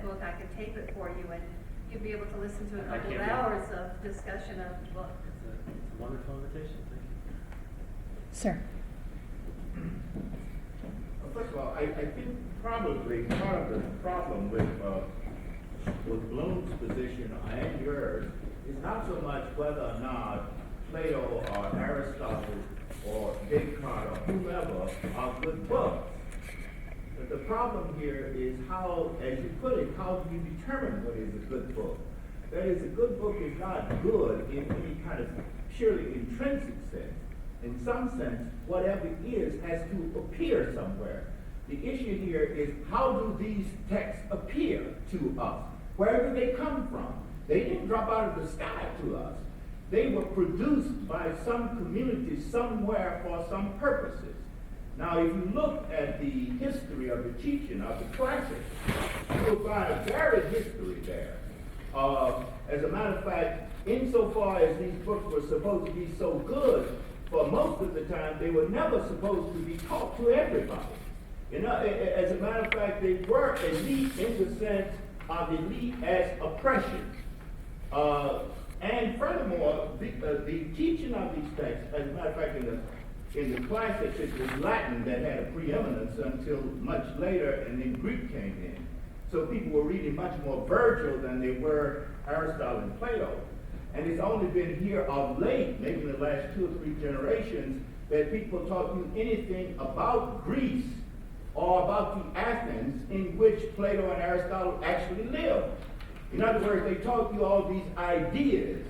book, I could tape it for you, and you'd be able to listen to a I couple of can't do that. hours of discussion of the book. It's a wonderful invitation, thank you. Sir. First of all, I think probably part of the problem with Bloom's position and yours is not so much whether or not Plato or Aristotle or Descartes or whomever are good books. But the problem here is how, as you put it, how do you determine what is a good book? That is, a good book is not good in any kind of purely intrinsic sense. In some sense, whatever it is has to appear somewhere. The issue here is, how do these texts appear to us? Where do they come from? They didn't drop out of the sky to us. They were produced by some community somewhere for some purposes. Now, if you look at the history of the teaching of the classics, you'll find a varied history there. As a matter of fact, insofar as these books were supposed to be so good, for most of the time, they were never supposed to be taught to everybody. You know, as a matter of fact, they were elite in the sense of elite as oppression. And furthermore, the teaching of these texts, as a matter of fact, in the classics, it was Latin that had a preeminence until much later, and then Greek came in. So people were reading much more Virgil than they were Aristotle and Plato. And it's only been here of late, maybe in the last 2 or 3 generations, that people taught you anything about Greece or about the Athens in which Plato and Aristotle actually lived. In other words, they taught you all these ideas.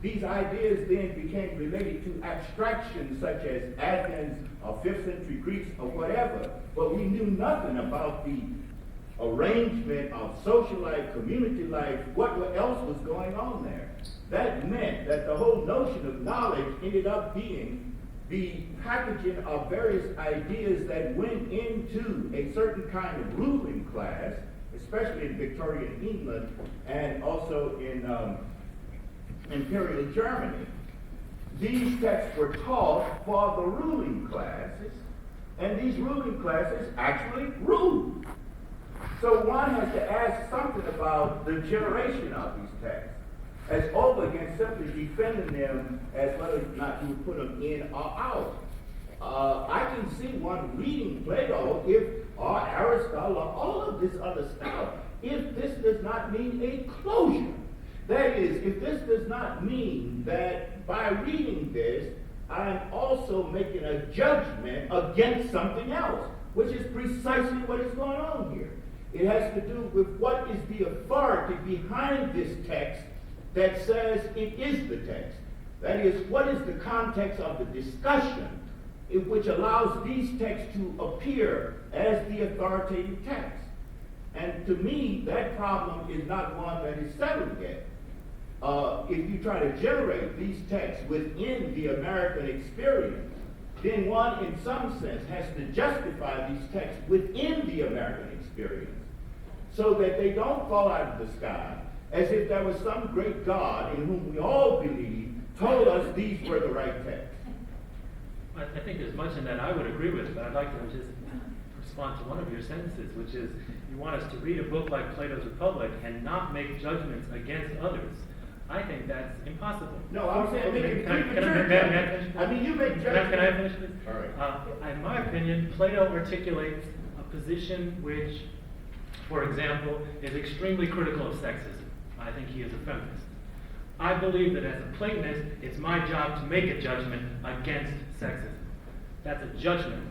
These ideas then became related to abstractions such as Athens or 5th century Greece or whatever, but we knew nothing about the arrangement of social life, community life, what else was going on there. That meant that the whole notion of knowledge ended up being the packaging of various ideas that went into a certain kind of ruling class, especially in Victorian England and also in Imperial Germany. These texts were taught for the ruling classes, and these ruling classes actually ruled. So one has to ask something about the generation of these texts, as over against simply defending them as whether or not you put them in or out. I can see one reading Plato or Aristotle or all of this other stuff if this does not mean a closure. That is, if this does not mean that by reading this, I'm also making a judgment against something else, which is precisely what is going on here. It has to do with what is the authority behind this text that says it is the text. That is, what is the context of the discussion which allows these texts to appear as the authoritative text. And to me, that problem is not one that is settled yet. If you try to generate these texts within the American experience, then one, in some sense, has to justify these texts within the American experience so that they don't fall out of the sky as if there was some great God in whom we all believe told us these were the right texts. I think there's much in that I would agree with, but I'd like to just respond to one of your sentences, which is you want us to read a book like Plato's Republic and not make judgments against others. I think that's impossible. No, I'm saying I mean, you make judgments. Can I finish this? All right. In my opinion, Plato articulates a position which, for example, is extremely critical of sexism. I think he is a feminist. I believe that as a Platonist, it's my job to make a judgment against sexism. That's a judgment.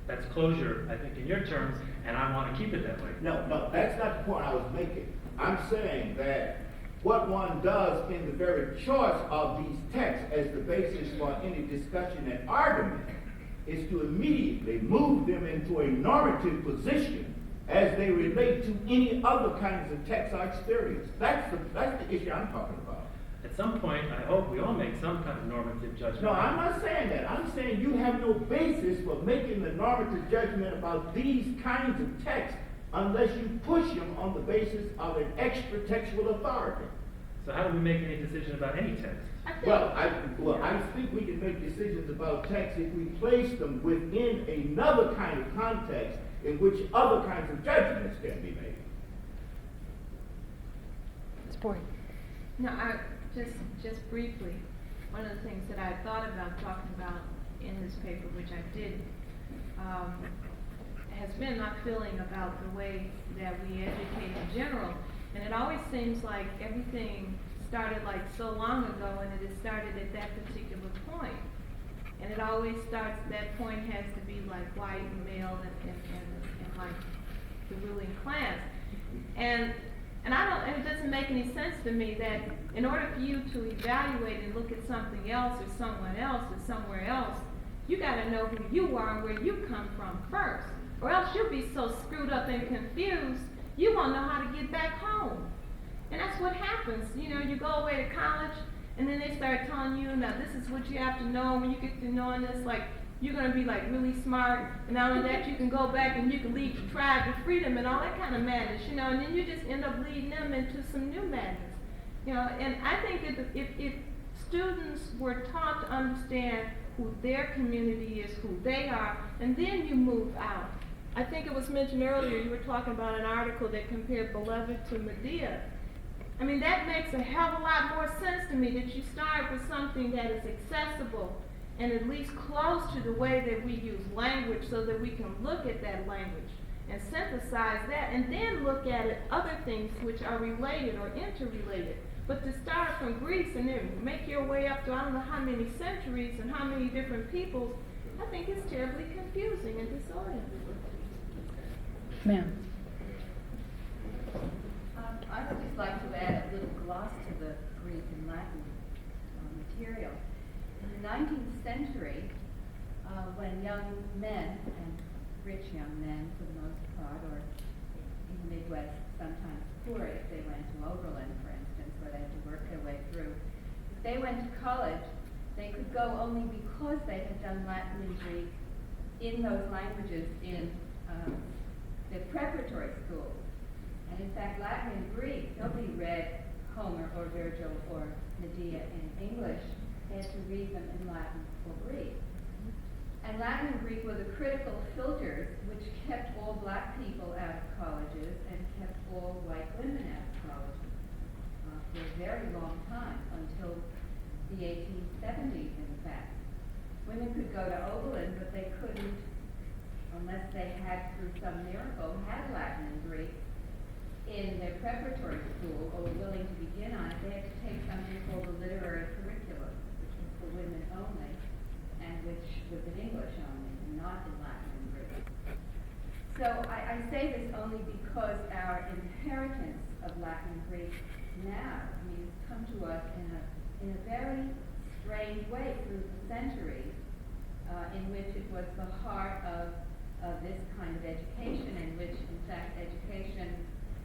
That's closure, I think, in your terms, and I want to keep it that way. No, that's not the point I was making. I'm saying that what one does in the very choice of these texts as the basis for any discussion and argument is to immediately move them into a normative position as they relate to any other kinds of text or experience. That's the issue I'm talking about. At some point, I hope we all make some kind of normative judgment. No, I'm not saying that. I'm saying you have no basis for making the normative judgment about these kinds of texts unless you push them on the basis of an extra textual authority. So how do we make any decision about any text? I think we can make decisions about texts if we place them within another kind of context in which other kinds of judgments can be made. Support. No, just briefly, one of the things that I thought about talking about in this paper, which I did, has been my feeling about the way that we educate in general. And it always seems like everything started like so long ago, and it has started at that particular point. And it always starts, that point has to be like white and male and like the ruling class. And it doesn't make any sense to me that in order for you to evaluate and look at something else or someone else or somewhere else, you gotta know who you are and where you come from first. Or else you'll be so screwed up and confused, you won't know how to get back home. And that's what happens. You know, you go away to college, and then they start telling you, now this is what you have to know. When you get to knowing this, like, you're going to be like really smart, and not only that, you can go back and you can lead your tribe to freedom and all that kind of madness, you know, and then you just end up leading them into some new madness. You know, and I think that if students were taught to understand who their community is, who they are, and then you move out. I think it was mentioned earlier, you were talking about an article that compared Beloved to Medea. I mean, that makes a hell of a lot more sense to me, that you start with something that is accessible and at least close to the way that we use language, so that we can look at that language and synthesize that, and then look at it, other things which are related or interrelated. But to start from Greece and then make your way up to I don't know how many centuries and how many different peoples, I think it's terribly confusing and disorienting. Ma'am. I would just like to add a little gloss to the Greek and Latin material. In the 19th century, when young men, and rich young men for the most part, or in the Midwest, sometimes poor if they went to Oberlin, for instance, where they had to work their way through, if they went to college, they could go only because they had done Latin and Greek in those languages in their preparatory schools. And in fact, Latin and Greek, nobody read Homer or Virgil or Medea in English. They had to read them in Latin or Greek. And Latin and Greek were the critical filters which kept all black people out of colleges and kept all white women out of colleges for a very long time, until the 1870s, in fact. Women could go to Oberlin, but they couldn't, unless they had, through some miracle, had Latin and Greek in their preparatory school, or were willing to begin on it. They had to take something called the literary curriculum, which was for women only, and which was in English only, and not in Latin and Greek. So I say this only because our inheritance of Latin and Greek now, I mean, it's come to us in a very strange way through the centuries, in which it was the heart of this kind of education, in which, in fact,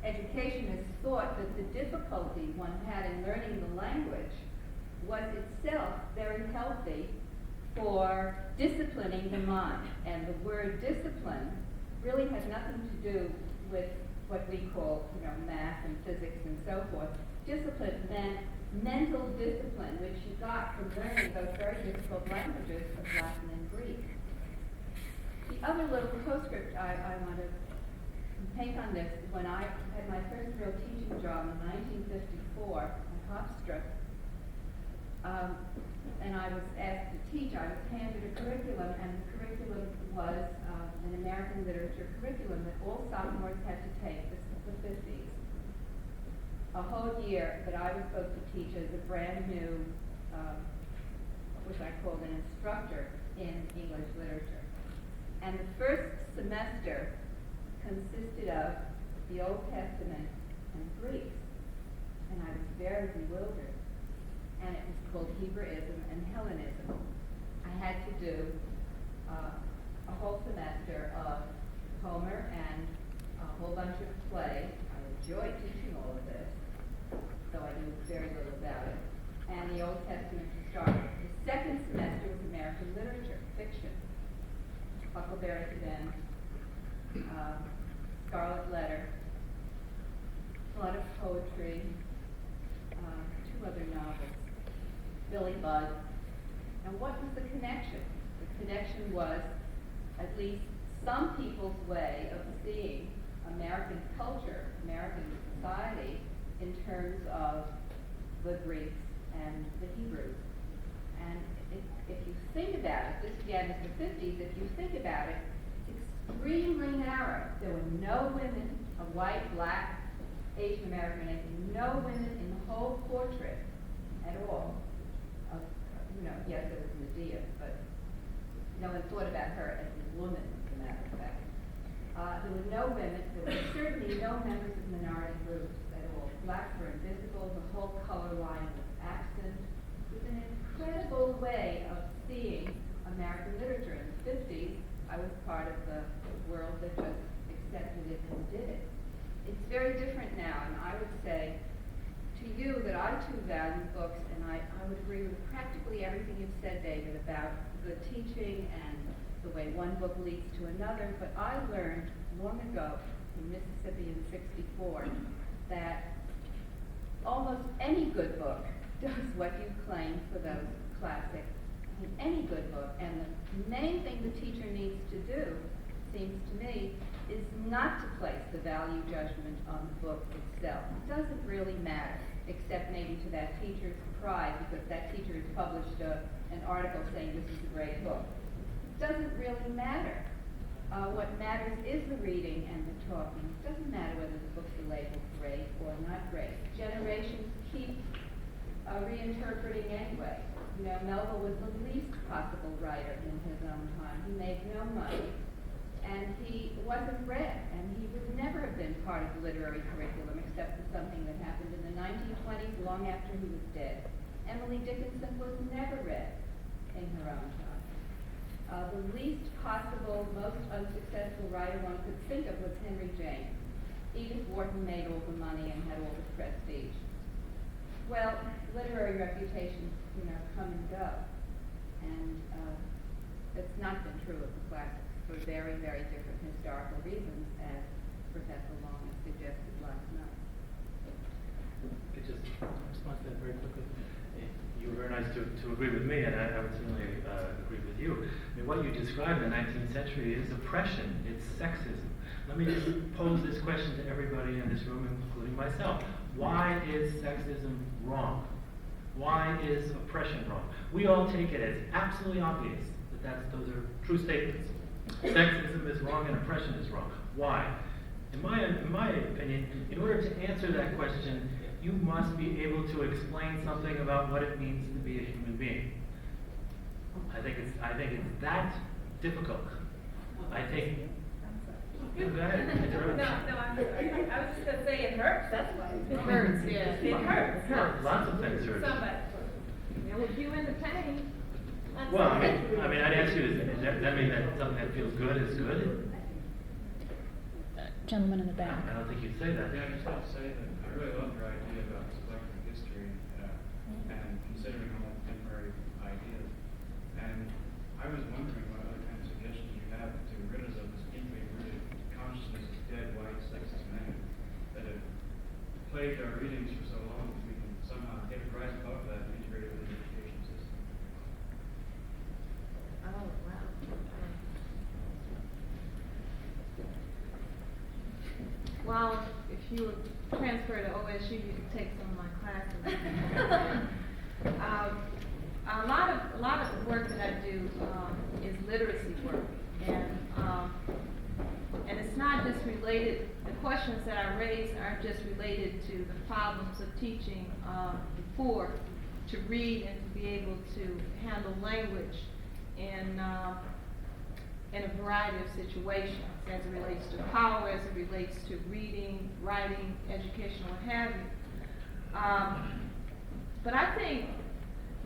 educationists thought that the difficulty one had in learning the language was itself very healthy for disciplining the mind. And the word discipline really has nothing to do with what we call, you know, math and physics and so forth. Discipline meant mental discipline, which you got from learning those very difficult languages of Latin and Greek. The other little postscript I want to take on this, when I had my first real teaching job in 1954 at Hofstra, and I was asked to teach, I was handed a curriculum, and the curriculum was an American literature curriculum that all sophomores had to take. This was the 50s. A whole year that I was supposed to teach as a brand new, which I called an instructor in English literature. And the first semester consisted of the Old Testament and Greek. And I was very bewildered. And it was called Hebraism and Hellenism. I had to do a whole semester of Homer and a whole bunch of play. I enjoyed teaching all of this, though I knew very little about it. And the Old Testament to start with. The second semester was American literature, fiction. Huckleberry Finn, Scarlet Letter, a lot of poetry, two other novels, Billy Budd. And what was the connection? The connection was at least some people's way of seeing American culture, American society, in terms of the Greeks and the Hebrews. And if you think about it, this again is the 50s, if you think about it, extremely narrow. There were no women of white, black, Asian American, and no women in the whole portrait at all. Yes, there was Medea, but no one thought about her as a woman, as a matter of fact. There were no women, there were certainly no members of minority groups at all. Blacks were invisible, the whole color line was absent. It was an incredible way of seeing American literature. In the 50s, I was part of the world that just accepted it and did it. It's very different now, and I would say to you that I too value books, and I would agree with practically everything you've said, David, about the teaching and the way one book leads to another, but I learned long ago in Mississippi in '64 that almost any good book does what you claim for those classics. I mean, any good book, and the main thing the teacher needs to do, seems to me, is not to place the value judgment on the book itself. It doesn't really matter, except maybe to that teacher's pride, because that teacher has published an article saying this is a great book. It doesn't really matter. What matters is the reading and the talking. It doesn't matter whether the books are labeled great or not great. Generations keep reinterpreting anyway. Melville was the least possible writer in his own time. He made no money, and he wasn't read, and he would never have been part of the literary curriculum except for something that happened in the 1920s, long after he was dead. Emily Dickinson was never read in her own time. The least possible, most unsuccessful writer one could think of was Henry James. Edith Wharton made all the money and had all the prestige. Well, literary reputations, come and go. And it's not been true of the classics for very, very different historical reasons, as Professor Long has suggested last night. Could just respond to that very quickly. You were very nice to agree with me, and I would certainly agree with you. I mean, what you described in the 19th century is oppression, it's sexism. Let me just pose this question to everybody in this room, including myself. Why is sexism wrong? Why is oppression wrong? We all take it as absolutely obvious that those are true statements. Sexism is wrong and oppression is wrong. Why? In my opinion, in order to answer that question, you must be able to explain something about what it means to be a human being. I think it's that difficult. I think. Go ahead. No, I'm sorry. I was just gonna say it hurts. That's why. It hurts. Yeah, it hurts. Lots of things hurt. Somebody. With you in the pain. Well, I mean, I'd ask you, does that mean that something that feels good is good? Gentleman in the back. I don't think you'd say that. Yeah, I just have to say that I really love your idea about selective history and considering all the contemporary ideas. And I was wondering what other kind of suggestions you have to rid us of this deeply rooted consciousness of dead white sexist men that have plagued our readings for so long that we can somehow get a rise above that and integrate it with the education system. Oh, wow. Well, if you would transfer to OSU, you could take some of my classes. A lot of the work that I do is literacy work, and it's not just related. The questions that I raise aren't just related to the problems of teaching the poor to read and to be able to handle language in a variety of situations, as it relates to power, as it relates to reading, writing, education, what have you. But I think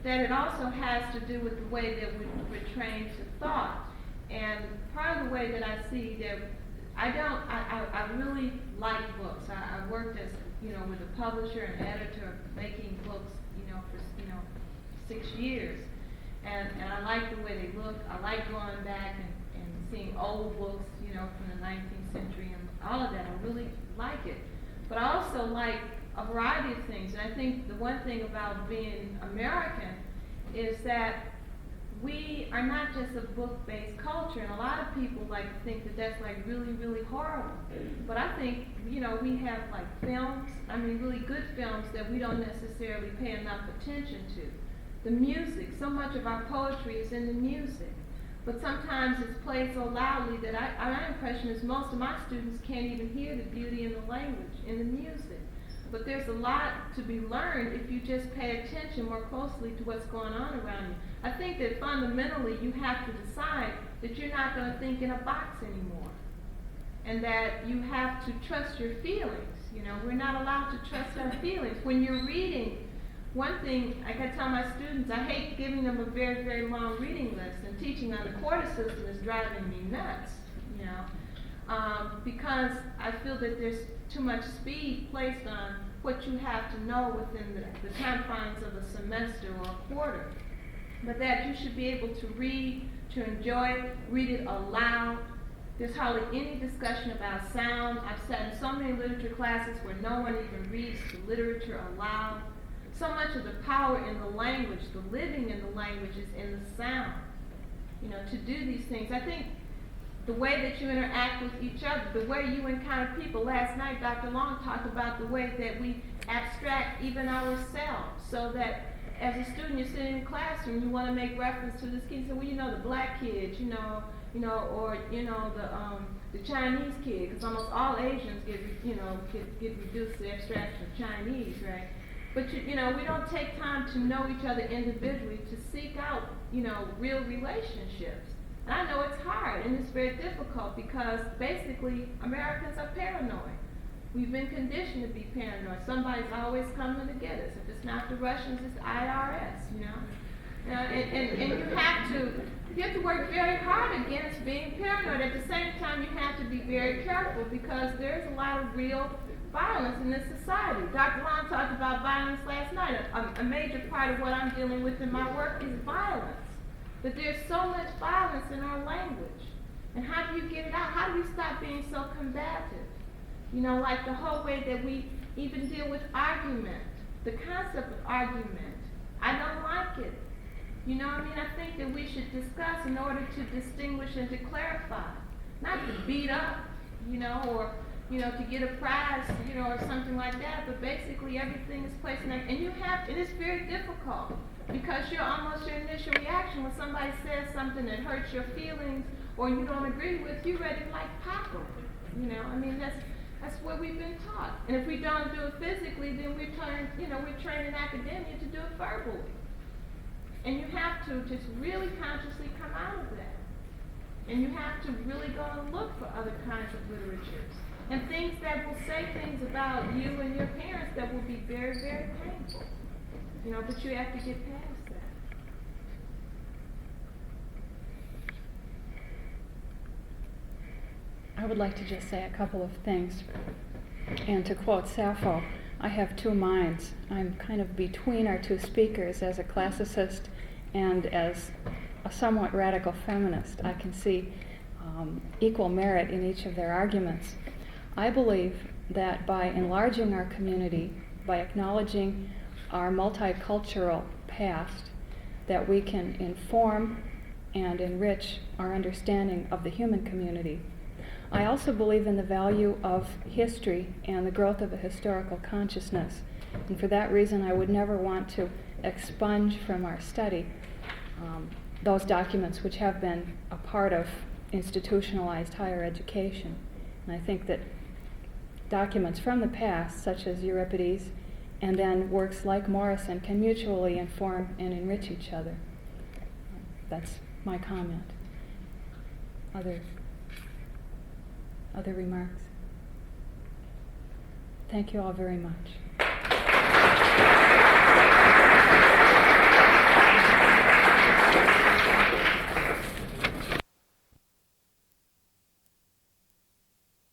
that it also has to do with the way that we're trained to thought. And part of the way that I see that I really like books. I worked as, with a publisher and editor making books, for 6 years. And I like the way they look. I like going back and seeing old books, from the 19th century and all of that. I really like it. But I also like a variety of things. And I think the one thing about being American is that we are not just a book-based culture, and a lot of people like to think that that's like really, really horrible. But I think, you know, we have like films, I mean really good films that we don't necessarily pay enough attention to. The music, so much of our poetry is in the music. But sometimes it's played so loudly that my impression is most of my students can't even hear the beauty in the language, in the music. But there's a lot to be learned if you just pay attention more closely to what's going on around you. I think that fundamentally you have to decide that you're not going to think in a box anymore. And that you have to trust your feelings. You know, we're not allowed to trust our feelings. When you're reading, one thing, like I tell my students, I hate giving them a very, very long reading list, and teaching on the quarter system is driving me nuts, you know, because I feel that there's too much speed placed on what you have to know within the confines of a semester or a quarter. But that you should be able to read, to enjoy, read it aloud. There's hardly any discussion about sound. I've sat in so many literature classes where no one even reads the literature aloud. So much of the power in the language, the living in the language, is in the sound. You know, to do these things. I think the way that you interact with each other, the way you encounter people. Last night, Dr. Long talked about the way that we abstract even ourselves, so that as a student, you're sitting in the classroom, you want to make reference to this kid. You say, well, you know, the black kids, or the Chinese kid, because almost all Asians get reduced to the abstraction of Chinese, right? But we don't take time to know each other individually, to seek out, real relationships. And I know it's hard and it's very difficult because basically Americans are paranoid. We've been conditioned to be paranoid. Somebody's always coming to get us. If it's not the Russians, it's the IRS, And you have to work very hard against being paranoid. At the same time, you have to be very careful because there's a lot of real violence in this society. Dr. Long talked about violence last night. A major part of what I'm dealing with in my work is violence. But there's so much violence in our language. And how do you get it out? How do we stop being so combative? Like the whole way that we even deal with argument, the concept of argument. I don't like it. I think that we should discuss in order to distinguish and to clarify. Not to beat up, or to get a prize, or something like that, but basically everything is placed in that. And it is very difficult because your initial reaction when somebody says something that hurts your feelings or you don't agree with, you're ready to pop them. That's what we've been taught. And if we don't do it physically, then we're trained in academia to do it verbally. And you have to just really consciously come out of that. And you have to really go and look for other kinds of literatures. And things that will say things about you and your parents that will be very, very painful. But you have to get past that. I would like to just say a couple of things. And to quote Sappho, I have two minds. I'm kind of between our two speakers as a classicist and as a somewhat radical feminist. I can see equal merit in each of their arguments. I believe that by enlarging our community, by acknowledging our multicultural past, that we can inform and enrich our understanding of the human community. I also believe in the value of history and the growth of a historical consciousness. And for that reason, I would never want to expunge from our study those documents which have been a part of institutionalized higher education. And I think that documents from the past, such as Euripides, and then works like Morrison, can mutually inform and enrich each other. That's my comment. Other remarks? Thank you all very much.